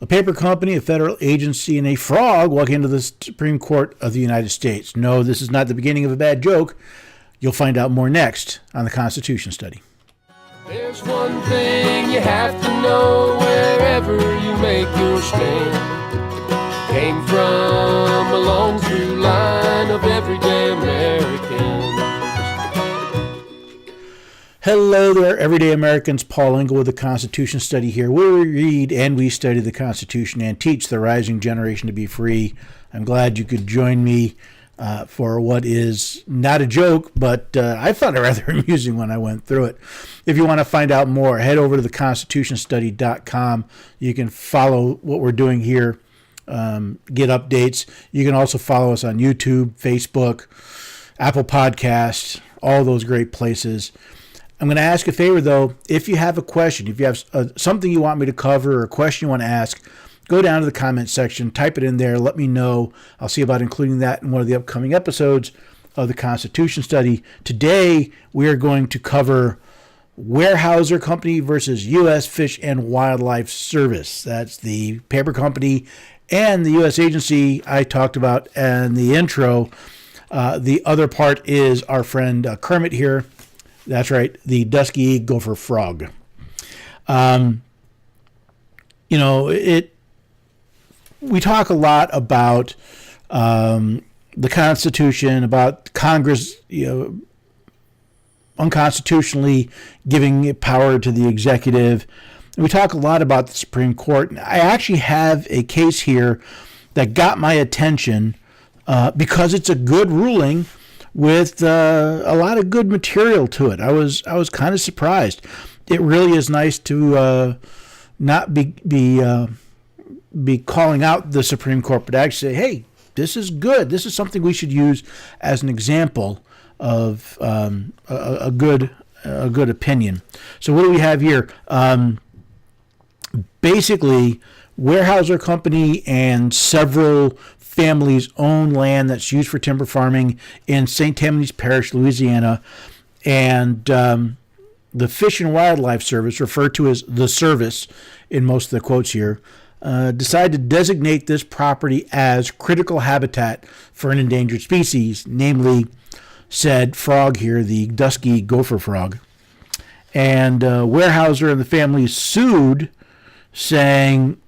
A paper company, a federal agency, and a frog walk into the Supreme Court of the United States. No, this is not the beginning of a bad joke. You'll find out more next on the Constitution Study. There's one thing you have to know wherever you make your stand. Came from a long through line of everyday Americans. Hello there, everyday Americans. Paul Engel with the Constitution Study here, where we read and we study the Constitution and teach the rising generation to be free. I'm glad you could join me for what is not a joke, but I found it rather amusing when I went through it. If you want to find out more, head over to theconstitutionstudy.com. You can follow what we're doing here, get updates. You can also follow us on YouTube, Facebook, Apple Podcasts, all those great places. I'm going to ask a favor, though. If you have a question, if you have something you want me to cover or a question you want to ask, go down to the comment section, type it in there, let me know. I'll see about including that in one of the upcoming episodes of the Constitution Study. Today, we are going to cover Weyerhaeuser Company versus U.S. Fish and Wildlife Service. That's the paper company and the U.S. agency I talked about in the intro. The other part is our friend Kermit here. That's right, the dusky gopher frog. We talk a lot about the Constitution, about Congress, unconstitutionally giving power to the executive. And we talk a lot about the Supreme Court. I actually have a case here that got my attention because it's a good ruling with a lot of good material to it. I was kind of surprised. It really is nice to not be calling out the Supreme Court, but actually say, hey, this is good. This is something we should use as an example of a good opinion. So what do we have here? Basically, Weyerhaeuser Company and several families own land that's used for timber farming in St. Tammany's Parish, Louisiana, and the Fish and Wildlife Service, referred to as the service in most of the quotes here, decided to designate this property as critical habitat for an endangered species, namely said frog here, the dusky gopher frog. And Weyerhaeuser and the family sued, saying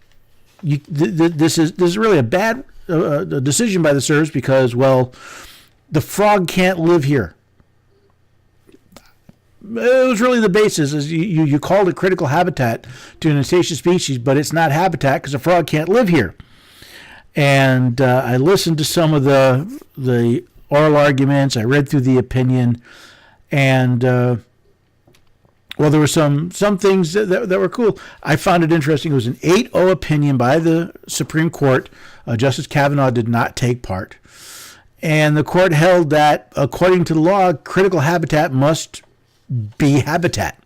this is really a bad a decision by the service because, well, the frog can't live here. It was really the basis, is you called it critical habitat to an invasive species, but it's not habitat because the frog can't live here. And I listened to some of the oral arguments. I read through the opinion, and well, there were some things that were cool. I found it interesting. It was an 8-0 opinion by the Supreme Court. Justice Kavanaugh did not take part. And the court held that, according to the law, critical habitat must be habitat.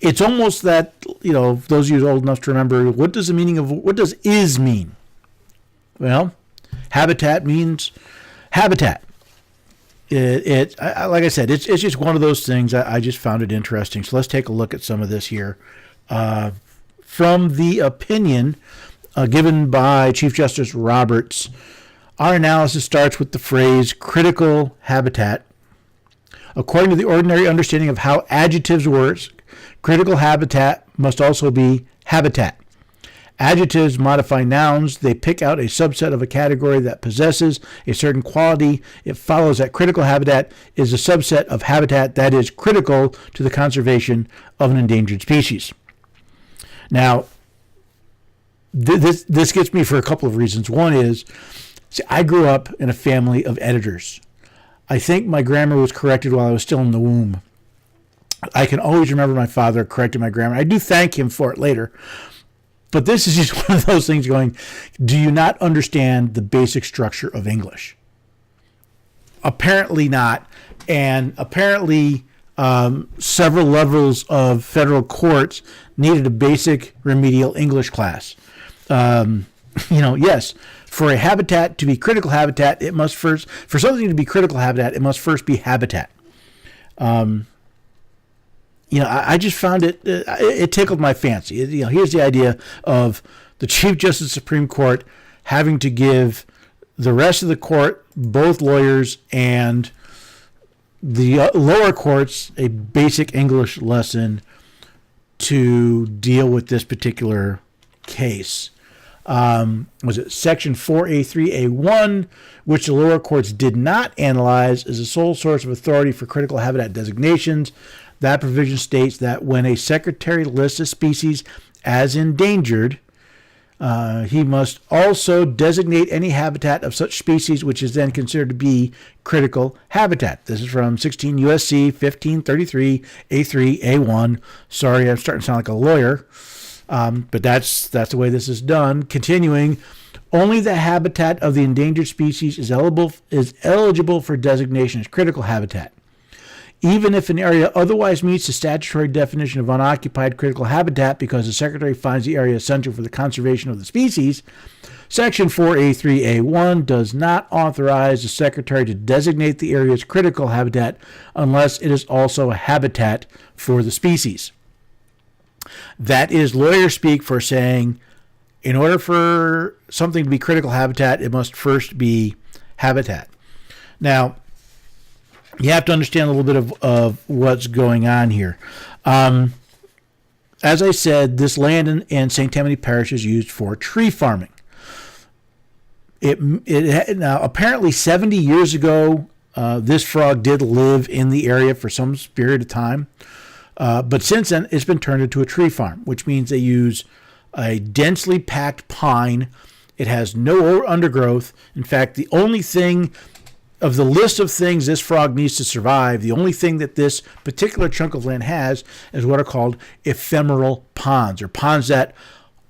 It's almost that, those of you old enough to remember, what does is mean? Well, habitat means habitat. Like I said, it's just one of those things. I just found it interesting. So let's take a look at some of this here. From the opinion given by Chief Justice Roberts, our analysis starts with the phrase critical habitat. According to the ordinary understanding of how adjectives work, critical habitat must also be habitat. Adjectives modify nouns. They pick out a subset of a category that possesses a certain quality. It follows that critical habitat is a subset of habitat that is critical to the conservation of an endangered species. Now, this gets me for a couple of reasons. One is, I grew up in a family of editors. I think my grammar was corrected while I was still in the womb. I can always remember my father correcting my grammar. I do thank him for it later. But this is just one of those things going, do you not understand the basic structure of English? Apparently not. And apparently several levels of federal courts needed a basic remedial English class. Yes, for a habitat to be critical habitat, it must first, for something to be critical habitat, it must first be habitat. I just found it tickled my fancy. Here's the idea of the Chief Justice of the Supreme Court having to give the rest of the court, both lawyers and the lower courts, a basic English lesson to deal with this particular case. Was it Section 4A3A1, which the lower courts did not analyze as the sole source of authority for critical habitat designations. That provision states that when a secretary lists a species as endangered, he must also designate any habitat of such species which is then considered to be critical habitat. This is from 16 U.S.C. 1533 A3 A1. Sorry, I'm starting to sound like a lawyer, but that's the way this is done. Continuing, only the habitat of the endangered species is eligible for designation as critical habitat. Even if an area otherwise meets the statutory definition of unoccupied critical habitat because the Secretary finds the area essential for the conservation of the species, Section 4A3A1 does not authorize the Secretary to designate the area as critical habitat unless it is also a habitat for the species. That is lawyer speak for saying, in order for something to be critical habitat, it must first be habitat. Now, you have to understand a little bit of what's going on here. As I said, this land in St. Tammany Parish is used for tree farming. Now, apparently 70 years ago, this frog did live in the area for some period of time. But since then, it's been turned into a tree farm, which means they use a densely packed pine. It has no undergrowth. In fact, the only thing of the list of things this frog needs to survive, the only thing that this particular chunk of land has is what are called ephemeral ponds, or ponds that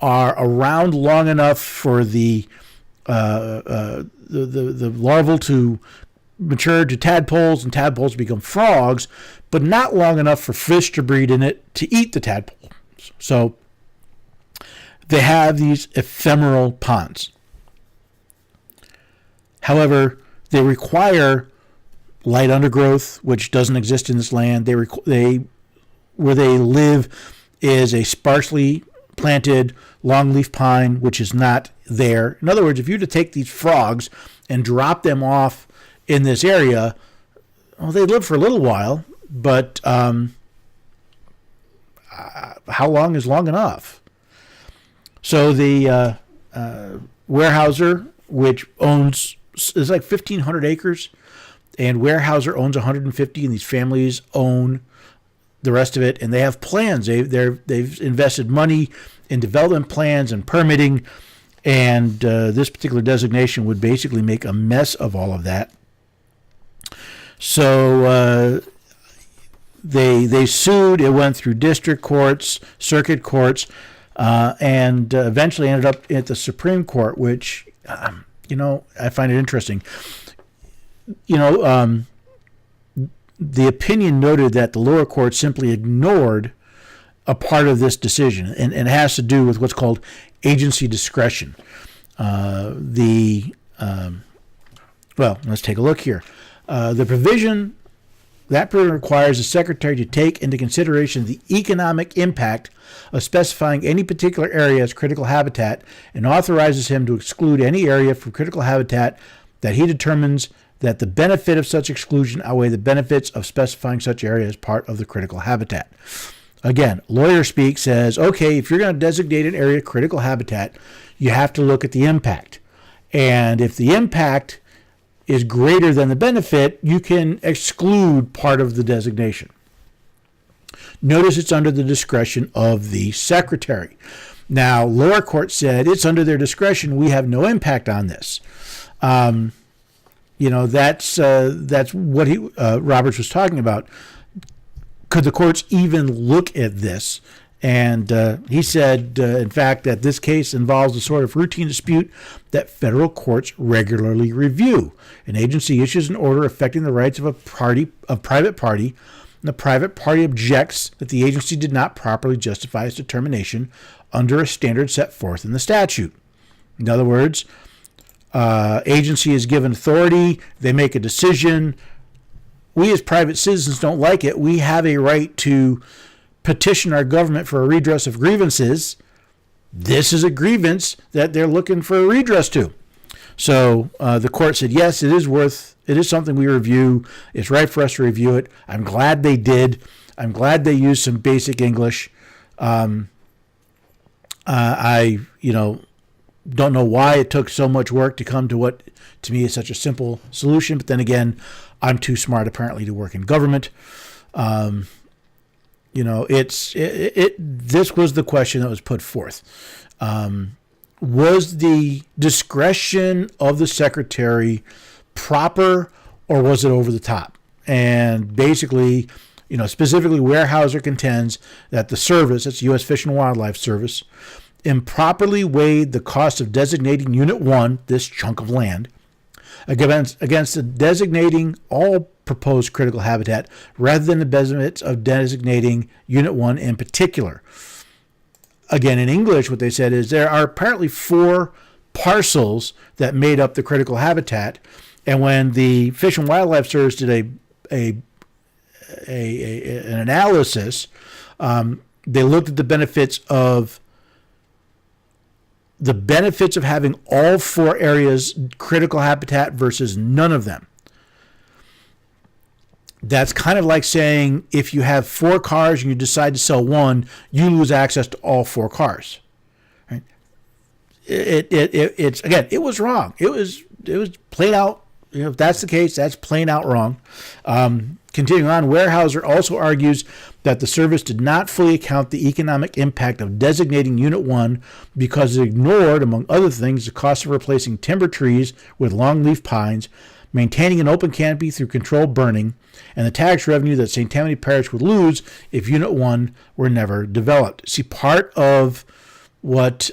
are around long enough for the larval to mature to tadpoles, and tadpoles become frogs, but not long enough for fish to breed in it to eat the tadpoles. So they have these ephemeral ponds. However, they require light undergrowth, which doesn't exist in this land. Where they live is a sparsely planted longleaf pine, which is not there. In other words, if you were to take these frogs and drop them off in this area, well, they live for a little while, but how long is long enough? So the Weyerhaeuser, which is like 1,500 acres, and Weyerhaeuser owns 150, and these families own the rest of it, and they have plans. They've invested money in development plans and permitting, and this particular designation would basically make a mess of all of that. So they sued. It went through district courts, circuit courts, and eventually ended up at the Supreme Court, which I find it interesting. The opinion noted that the lower court simply ignored a part of this decision, and it has to do with what's called agency discretion. Let's take a look here. The provision requires the Secretary to take into consideration the economic impact of specifying any particular area as critical habitat, and authorizes him to exclude any area from critical habitat that he determines that the benefit of such exclusion outweigh the benefits of specifying such area as part of the critical habitat. Again, lawyer speak says, okay, if you're going to designate an area critical habitat, you have to look at the impact. And if the impact is greater than the benefit, you can exclude part of the designation. Notice it's under the discretion of the Secretary. Now, lower court said it's under their discretion. We have no impact on this. That's what Roberts was talking about. Could the courts even look at this? And he said, in fact, that this case involves the sort of routine dispute that federal courts regularly review. An agency issues an order affecting the rights of a private party, and the private party objects that the agency did not properly justify its determination under a standard set forth in the statute. In other words, agency is given authority, they make a decision. we as private citizens don't like it, we have a right to petition our government for a redress of grievances. This is a grievance that they're looking for a redress to. So the court said, yes, it is something we review. It's right for us to review it. I'm glad they did. I'm glad they used some basic English. I don't know why it took so much work to come to what to me is such a simple solution. But then again, I'm too smart apparently to work in government. This was the question that was put forth. Was the discretion of the secretary proper, or was it over the top? And basically, specifically Weyerhaeuser contends that the service, that's U.S. Fish and Wildlife Service, improperly weighed the cost of designating Unit 1, this chunk of land, against designating all proposed critical habitat rather than the benefits of designating Unit 1 in particular. Again, in English, what they said is there are apparently 4 parcels that made up the critical habitat, and when the Fish and Wildlife Service did an analysis, they looked at the benefits of having all 4 areas critical habitat versus none of them. That's kind of like saying if you have 4 cars and you decide to sell one, you lose access to all 4 cars. Right? It was wrong. It was plain out. If that's the case, that's plain out wrong. Continuing on, Weyerhaeuser also argues that the service did not fully account the economic impact of designating Unit 1 because it ignored, among other things, the cost of replacing timber trees with longleaf pines, maintaining an open canopy through controlled burning, and the tax revenue that St. Tammany Parish would lose if Unit 1 were never developed. See, part of what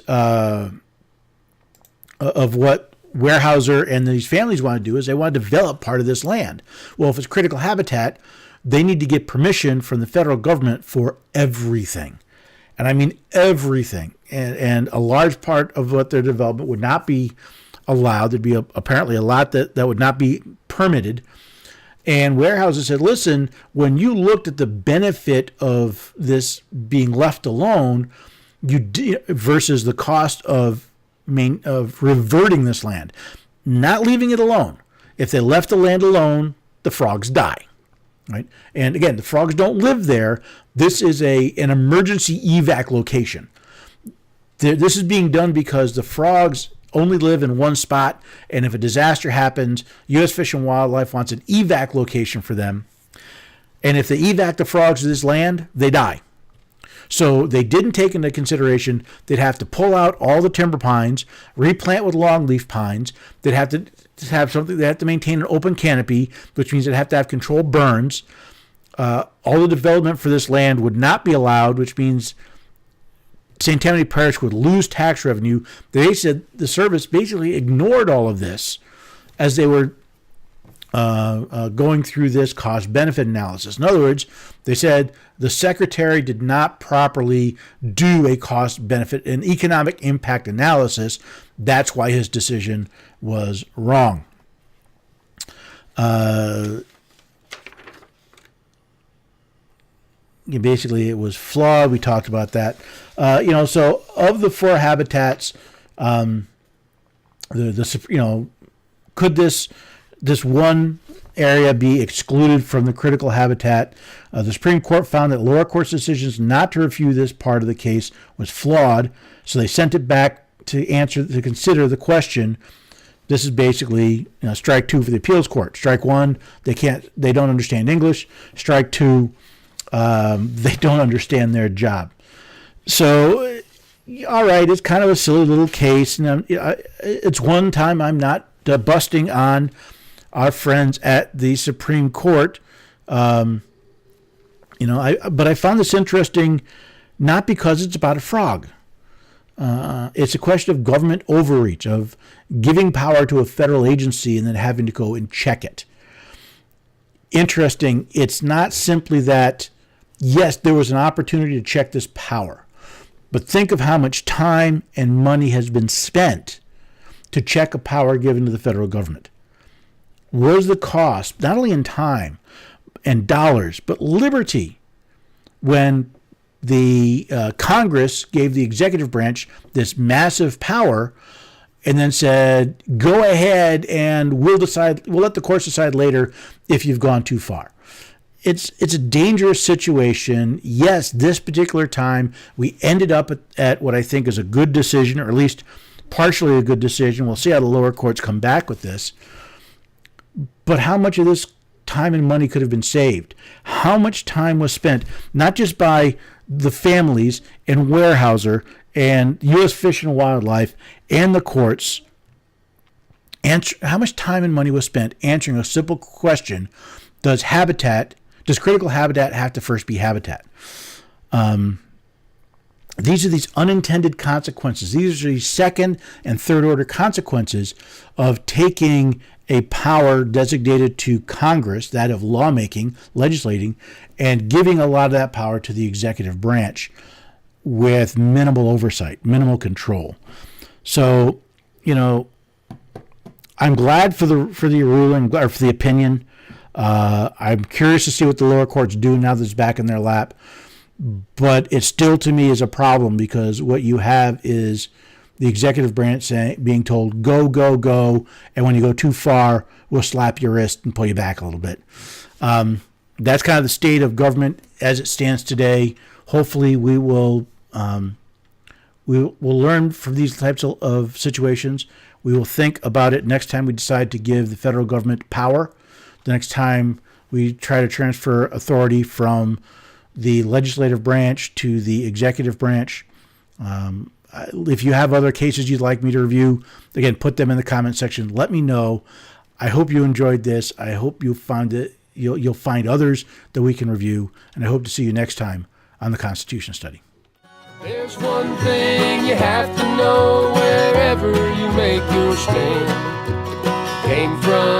Weyerhaeuser and these families want to do is they want to develop part of this land. Well, if it's critical habitat, they need to get permission from the federal government for everything. And I mean everything. And a large part of what their development would not be allowed. There'd be apparently a lot that would not be permitted. And Weyerhaeuser said, listen, when you looked at the benefit of this being left alone, versus the cost of reverting this land, not leaving it alone. If they left the land alone, the frogs die. Right? And again, the frogs don't live there. This is an emergency evac location. This is being done because the frogs only live in one spot, and if a disaster happens, U.S. Fish and Wildlife wants an evac location for them. And if they evac the frogs to this land, they die. So they didn't take into consideration they'd have to pull out all the timber pines, replant with longleaf pines. They'd have to have something. They have to maintain an open canopy, which means they'd have to have controlled burns. All the development for this land would not be allowed, which means St. Tammany Parish would lose tax revenue. They said the service basically ignored all of this as they were going through this cost-benefit analysis. In other words, they said the secretary did not properly do a cost-benefit and economic impact analysis. That's why his decision was wrong. Basically, it was flawed. We talked about that. So of the 4 habitats, could this one area be excluded from the critical habitat? The Supreme Court found that lower court's decisions not to review this part of the case was flawed, so they sent it back to consider the question. This is basically strike 2 for the appeals court. Strike 1, they don't understand English. Strike 2, they don't understand their job. So, all right, it's kind of a silly little case. And it's one time I'm not busting on our friends at the Supreme Court. But I found this interesting not because it's about a frog. It's a question of government overreach, of giving power to a federal agency and then having to go and check it. Interesting, it's not simply that, yes, there was an opportunity to check this power, but think of how much time and money has been spent to check a power given to the federal government. Where's the cost, not only in time, and dollars, but liberty when the Congress gave the executive branch this massive power and then said, go ahead and we'll let the courts decide later if you've gone too far. It's a dangerous situation. Yes, this particular time we ended up at what I think is a good decision, or at least partially a good decision. We'll see how the lower courts come back with this. But how much of this time and money could have been saved? How much time was spent, not just by the families and Weyerhaeuser and U.S. Fish and Wildlife and the courts, how much time and money was spent answering a simple question: does critical habitat have to first be habitat? These are these unintended consequences. These are the second and third order consequences of taking a power designated to Congress, that of lawmaking, legislating, and giving a lot of that power to the executive branch with minimal oversight, minimal control. So, I'm glad for the ruling, or for the opinion. I'm curious to see what the lower courts do now that it's back in their lap. But it still, to me, is a problem, because what you have is the executive branch being told, go, go, go, and when you go too far, we'll slap your wrist and pull you back a little bit. That's kind of the state of government as it stands today. Hopefully we will we'll learn from these types of situations. We will think about it next time we decide to give the federal government power, the next time we try to transfer authority from the legislative branch to the executive branch. If you have other cases you'd like me to review, again, put them in the comment section. Let me know. I hope you enjoyed this. I hope you found it. You'll find others that we can review, and I hope to see you next time on the Constitution Study. There's one thing you have to know wherever you make your stand. Came from